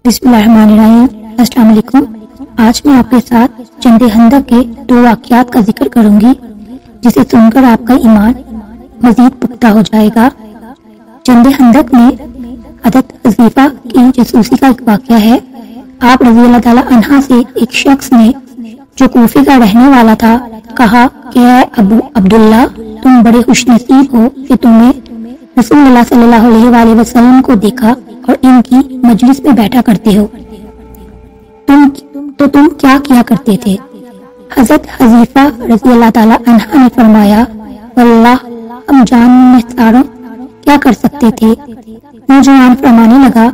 بسم اللہ الرحمن الرحیم۔ السلام علیکم۔ آج میں آپ کے ساتھ جنگ خندق کے 2 واقعات کا ذکر کروں گی جسے سن کر آپ کا ایمان مزید پختہ ہو جائے گا۔ جنگ خندق میں حضرت حذیفہ کی جاسوسی کا ایک واقعہ ہے۔ آپ رضی اللہ تعالیٰ عنہ سے ایک شخص نے جو کوفے کا رہنے والا تھا کہا کہ اے ابو عبداللہ، تم بڑے خوش نصیب ہو کہ تمہیں رسول اللہ صلی اللہ علیہ وآلہ وسلم کو دیکھا اور ان کی مجلس میں بیٹھا کرتے ہو۔ تم کیا کیا کرتے تھے؟ حضرت حذیفہ رضی اللہ تعالیٰ عنہ نے فرمایا، واللہ ہم جان نثاروں کیا کر سکتے تھے۔ نوجوان فرمانے لگا،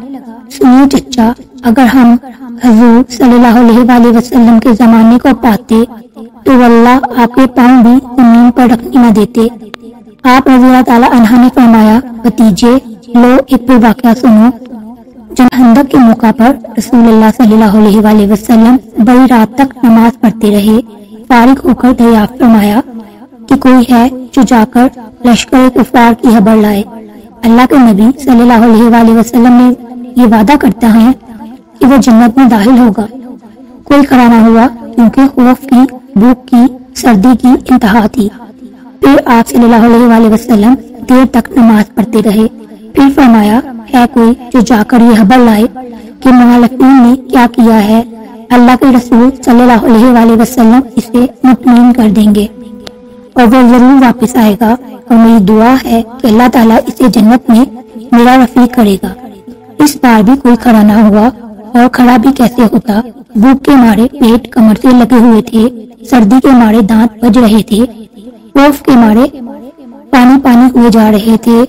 سنیے چچا، اگر ہم حضور صلی اللہ علیہ وآلہ وسلم کے زمانے کو پاتے تو واللہ آپ کے پاؤں بھی زمین پر رکھنے نہ دیتے۔ آپ رضی اللہ تعالیٰ عنہ نے فرمایا، بھتیجے لو ایک پہ واقعہ سنو۔ جنگ خندق کے موقع پر رسول اللہ صلی اللہ علیہ وآلہ وسلم بڑی رات تک نماز پڑھتے رہے۔ فارغ ہو کر دریافت فرمایا کہ کوئی ہے جو جا کر لشکر کفار کی خبر لائے۔ اللہ کے نبی صلی اللہ علیہ وآلہ وسلم نے یہ وعدہ کرتا ہے کہ وہ جنت میں داخل ہوگا۔ کوئی کھڑا نہ ہوا کیونکہ خوف کی، بھوک کی، سردی کی انتہا تھی۔ پھر آپ صلی اللہ علیہ وآلہ وسلم دیر تک نماز پڑھتے رہے۔ پھر فرمایا، ہے کوئی جو جا کر یہ خبر لائے کہ مخالفین نے کیا کیا ہے؟ اللہ کے رسول صلی اللہ علیہ وآلہ وسلم اسے مطمئن کر دیں گے اور وہ ضرور واپس آئے گا، اور میری دعا ہے کہ اللہ تعالیٰ اسے جنت میں میرا رفیق کرے گا۔ اس بار بھی کوئی کھڑا نہ ہوا، اور کھڑا بھی کیسے ہوتا؟ بھوک کے مارے پیٹ کمر سے لگے ہوئے تھے، سردی کے مارے دانت بج رہے تھے، خوف کے مارے پانی ہوئے جا رہے تھے۔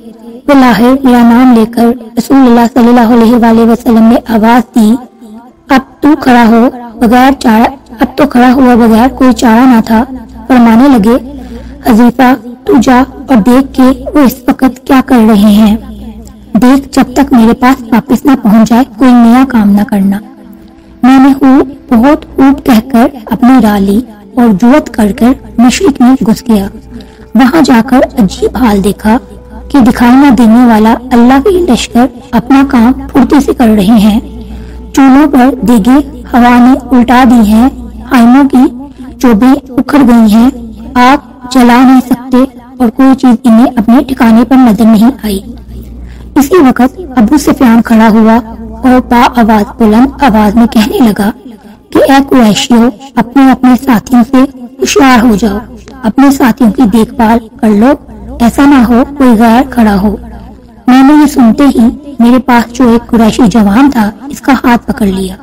بلاخر میرا نام لے کر رسول اللہ صلی اللہ علیہ وآلہ وسلم نے آواز دی، اب تو کھڑا ہوا بغیر کوئی چارہ نہ تھا۔ فرمانے لگے، حذیفہ تو جا اور دیکھ کے وہ اس وقت کیا کر رہے ہیں، دیکھ جب تک میرے پاس واپس نہ پہنچ جائے کوئی نیا کام نہ کرنا۔ میں نے بہت خوب کہہ کر اپنی راہ لی اور جرأت کر مشرق میں گھس گیا۔ وہاں جا کر عجیب حال دیکھا کہ دکھائی نہ دینے والا اللہ کے لشکر اپنا کام پھرتی سے کر رہے ہیں۔ چولہوں پر دیگیں ہوا نے الٹا دی ہیں، خیموں کی چوبیں اکھڑ گئی ہیں، آگ جلا نہیں سکتے اور کوئی چیز انہیں اپنے ٹھکانے پر نظر نہیں آئی۔ اسی وقت ابو سفیان کھڑا ہوا اور با آواز بلند آواز میں کہنے لگا کہ اے قریشیو، اپنے ساتھیوں سے ہوشیار ہو جاؤ، اپنے ساتھیوں کی دیکھ بھال کر لو، ایسا نہ ہو کوئی غیر کھڑا ہو۔ میں نے یہ سنتے ہی میرے پاس جو ایک قریشی جوان تھا اس کا ہاتھ پکڑ لیا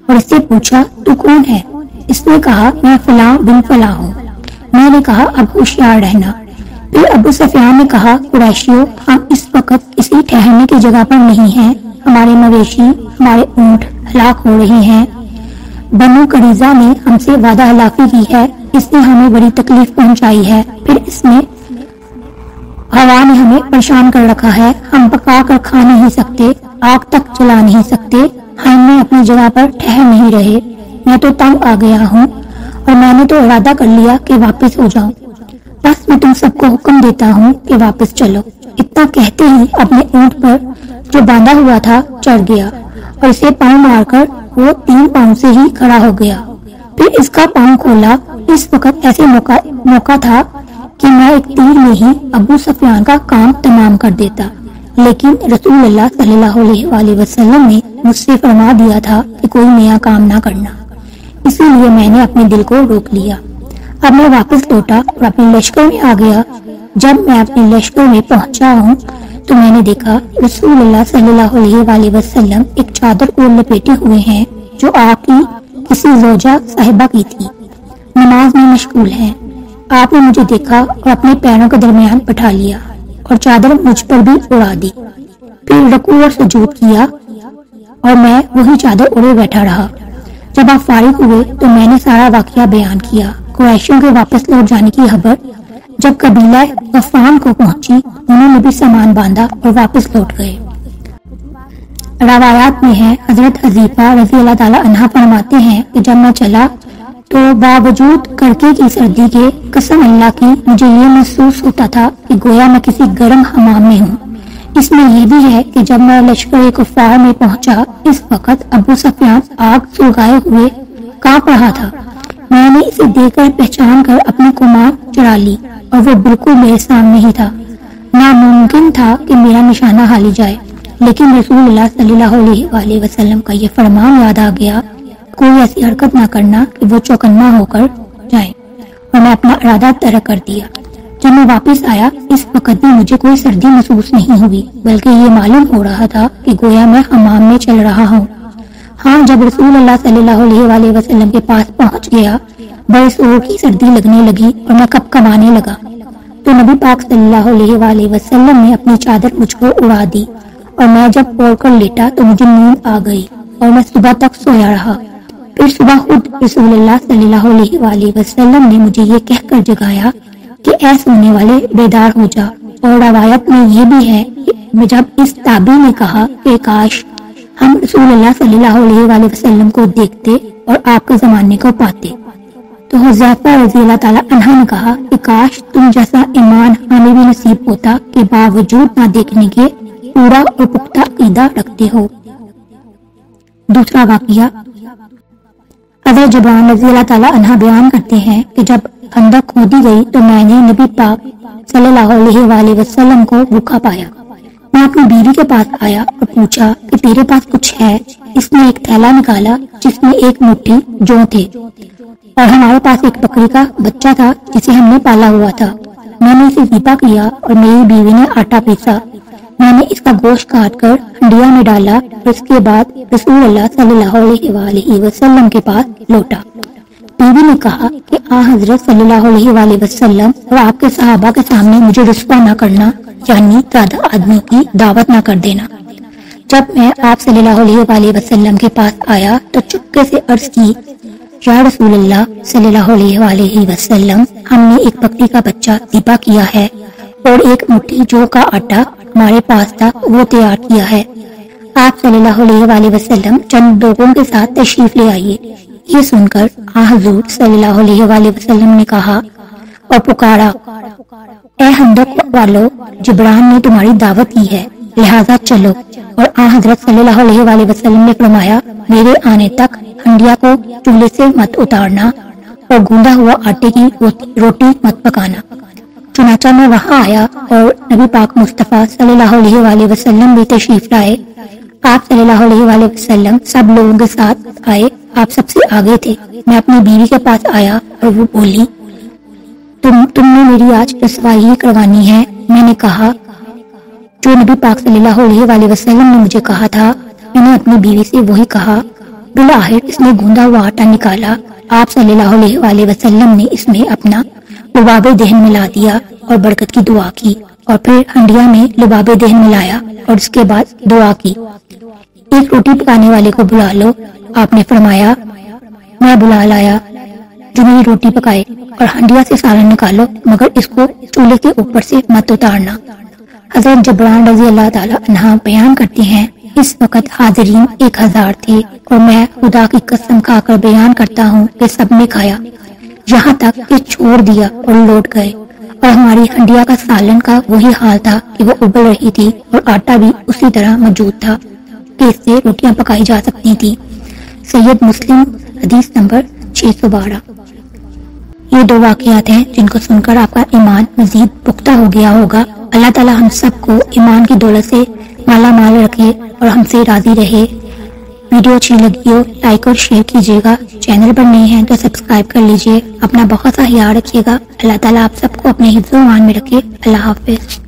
اور اس سے پوچھا، تو کون ہے؟ اس نے کہا، میں فلاں بن فلاں ہوں۔ میں نے کہا، اب ہوشیار رہنا۔ پھر ابو سفیان نے کہا، قریشیو، ہم اس وقت کسی ٹھہرنے کی جگہ پر نہیں ہیں، ہمارے مویشی، ہمارے اونٹ ہلاک ہو رہے ہیں۔ بنو قریظہ نے ہم سے وعدہ خلافی کی ہے، اس نے ہمیں بڑی تکلیف پہنچائی ہے، پھر اس میں ہوا نے ہمیں پریشان کر رکھا ہے، ہم پکا کر کھا نہیں سکتے، آگ تک جلا نہیں سکتے، ہم نے اپنی جگہ پر ٹھہر نہیں رہے۔ میں تو تنگ آ گیا ہوں اور میں نے تو ارادہ کر لیا کہ واپس ہو جاؤں، بس میں تم سب کو حکم دیتا ہوں کہ واپس چلو۔ اتنا کہتے ہی اپنے اونٹ پر جو باندھا ہوا تھا چڑھ گیا اور اسے پاؤں مار کر وہ 3 پاؤں سے ہی کھڑا ہو گیا۔ پھر اس کا پاؤں کھولا۔ اس وقت ایسے موقع تھا کہ میں ایک تیر میں ہی ابو سفیان کا کام تمام کر دیتا، لیکن رسول اللہ صلی اللہ علیہ وآلہ وسلم نے مجھ سے فرما دیا تھا کہ کوئی نیا کام نہ کرنا، اسی لیے میں نے اپنے دل کو روک لیا۔ اب میں واپس لوٹا اور اپنے لشکر میں آ گیا۔ جب میں اپنے لشکر میں پہنچا ہوں تو میں نے دیکھا رسول اللہ صلی اللہ علیہ وآلہ وسلم ایک چادر کو لپیٹے ہوئے ہیں جو آپ کی کسی زوجہ صاحبہ کی تھی، نماز میں مشغول ہیں۔ آپ نے مجھے دیکھا اور اپنے پیروں کے درمیان بٹھا لیا اور چادر مجھ پر بھی اڑا دی، پھر رکوع اور سجود کیا اور میں وہی چادر اڑے بیٹھا رہا۔ جب آپ فارغ ہوئے تو میں نے سارا واقعہ بیان کیا۔ قریشیوں کے واپس لوٹ جانے کی خبر جب قبیلہ غفان کو پہنچی، انہوں نے بھی سامان باندھا اور واپس لوٹ گئے۔ روایات میں ہے، حضرت حذیفہ رضی اللہ تعالیٰ عنہ فرماتے ہیں کہ جب میں چلا تو باوجود کڑکے کی سردی کے قسم اللہ کی مجھے یہ محسوس ہوتا تھا کہ گویا میں کسی گرم حمام میں ہوں۔ اس میں یہ بھی ہے کہ جب میں لشکر کفار میں پہنچا اس وقت ابو سفیان آگ سلگائے ہوئے کانپ رہا تھا۔ میں نے اسے دیکھ کر پہچان کر اپنی کمان چڑھا لی اور وہ بالکل میرے سامنے ہی تھا۔ ناممکن تھا کہ میرا نشانہ حالی جائے، لیکن رسول اللہ صلی اللہ علیہ وآلہ وسلم کا یہ فرمان یاد آ گیا، کوئی ایسی حرکت نہ کرنا کہ وہ چوکنا ہو کر جائیں، اور میں اپنا ارادہ ترک کر دیا۔ جب میں واپس آیا اس وقت بھی مجھے کوئی سردی محسوس نہیں ہوئی، بلکہ یہ معلوم ہو رہا تھا کہ گویا میں حمام میں چل رہا ہوں۔ ہاں، جب رسول اللہ صلی اللہ علیہ وآلہ وسلم کے پاس پہنچ گیا، بڑے زور کی سردی لگنے لگی اور میں کپکپانے لگا، تو نبی پاک صلی اللہ علیہ وآلہ وسلم نے اپنی چادر مجھ کو اڑا دی، اور میں جب اوڑھ کر لیٹا تو مجھے نیند آ گئی اور میں صبح تک سویا رہا۔ پھر صبح خود رسول اللہ صلی اللہ علیہ وآلہ وسلم نے مجھے یہ کہہ کر جگایا کہ اے سونے والے، بیدار ہو جا۔ اور روایت میں یہ بھی ہے کہ جب اس تابعی نے کہا کہ کاش ہم رسول اللہ صلی اللہ علیہ وآلہ وسلم کو دیکھتے اور آپ کے زمانے کو پاتے، تو حذیفہ رضی اللہ تعالیٰ عنہ نے کہا کہ کاش تم جیسا ایمان ہمیں بھی نصیب ہوتا کہ باوجود نہ دیکھنے کے پورا اور پختہ عقیدہ رکھتے ہو۔ دوسرا واقعہ، حضرت جبران رضی اللہ تعالیٰ عنہ بیان کرتے ہیں کہ جب خندق کھودی گئی تو میں نے نبی پاک صلی اللہ علیہ وآلہ وسلم کو بھوکا پایا۔ میں اپنی بیوی کے پاس آیا اور پوچھا کہ تیرے پاس کچھ ہے؟ اس نے ایک تھیلا نکالا جس میں ایک مٹھی جو تھے، اور ہمارے پاس ایک بکری کا بچہ تھا جسے ہم نے پالا ہوا تھا۔ میں نے اسے ذبح کیا اور میری بیوی نے آٹا پیسا۔ میں نے اس کا گوشت کاٹ کر ہنڈیا میں ڈالا اور اس کے بعد رسول اللہ صلی اللہ علیہ وآلہ وسلم کے پاس لوٹا۔ بیوی نے کہا کہ حضرت صلی اللہ علیہ وآلہ وسلم اور آپ کے صحابہ کے سامنے مجھے رسوا نہ کرنا، یعنی زیادہ آدمیوں کی دعوت نہ کر دینا۔ جب میں آپ صلی اللہ علیہ وآلہ وسلم کے پاس آیا تو چپکے سے عرض کی، یا رسول اللہ صلی اللہ علیہ وآلہ وسلم، ہم نے ایک بکری کا بچہ ذبح کیا ہے اور ایک مٹھی جو کا آٹا ہمارے پاس تھا وہ تیار کیا ہے۔ آپ صلی اللہ علیہ وآلہ وسلم چند لوگوں کے ساتھ تشریف لے آئیے۔ یہ سن کر حضور صلی اللہ علیہ وآلہ وسلم نے کہا اور پکارا، اے خندق والو، جبران نے تمہاری دعوت کی ہے، لہذا چلو۔ اور حضرت صلی اللہ علیہ وآلہ وسلم نے فرمایا، میرے آنے تک ہنڈیا کو چولہے سے مت اتارنا اور گوندا ہوا آٹے کی روٹی مت پکانا۔ چنانچہ میں وہاں آیا اور نبی پاک مصطفیٰ صلی اللہ علیہ وآلہ وسلم بھی تشریف لائے۔ آپ صلی اللہ علیہ وآلہ وسلم سب لوگوں کے ساتھ آئے، آپ سب سے آگے تھے۔ میں اپنی بیوی کے پاس آیا اور وہ بولی، تم نے میری آج رسوائی کروانی ہے۔ میں نے کہا، جو نبی پاک صلی اللہ علیہ وآلہ وسلم نے مجھے کہا تھا۔ میں نے اپنی بیوی سے وہی کہا۔ بالآخر اس نے گوندا ہوا آٹا نکالا۔ آپ صلی اللہ علیہ وآلہ وسلم نے اس میں اپنا لباب دہن ملا دیا اور برکت کی دعا کی، اور پھر ہنڈیا میں لباب دہن ملایا اور اس کے بعد دعا کی، ایک روٹی پکانے والے کو بلا لو۔ آپ نے فرمایا، میں بلا لایا جو میری روٹی پکائے، اور ہنڈیا سے سالن نکالو، مگر اس کو چولہے کے اوپر سے مت اتارنا۔ حضرت جبران رضی اللہ تعالی عنہ بیان کرتے ہیں، اس وقت حاضرین 1000 تھے، اور میں خدا کی قسم کھا کر بیان کرتا ہوں کہ سب نے کھایا، یہاں تک کہ چھوڑ دیا اور لوٹ گئے، اور ہماری ہنڈیا کا سالن کا وہی حال تھا کہ وہ ابل رہی تھی، اور آٹا بھی اسی طرح موجود تھا کہ اس سے روٹیاں پکائی جا سکتی تھی۔ سید مسلم حدیث نمبر 612۔ یہ 2 واقعات ہیں جن کو سن کر آپ کا ایمان مزید پختہ ہو گیا ہوگا۔ اللہ تعالی ہم سب کو ایمان کی دولت سے مالا مال رکھے اور ہم سے راضی رہے۔ ویڈیو اچھی لگی ہو لائک اور شیئر کیجیے گا، چینل پر نئے ہیں تو سبسکرائب کر لیجیے۔ اپنا بہت سا خیال رکھیے گا۔ اللہ تعالیٰ آپ سب کو اپنے حفظ و امان میں رکھے۔ اللہ حافظ۔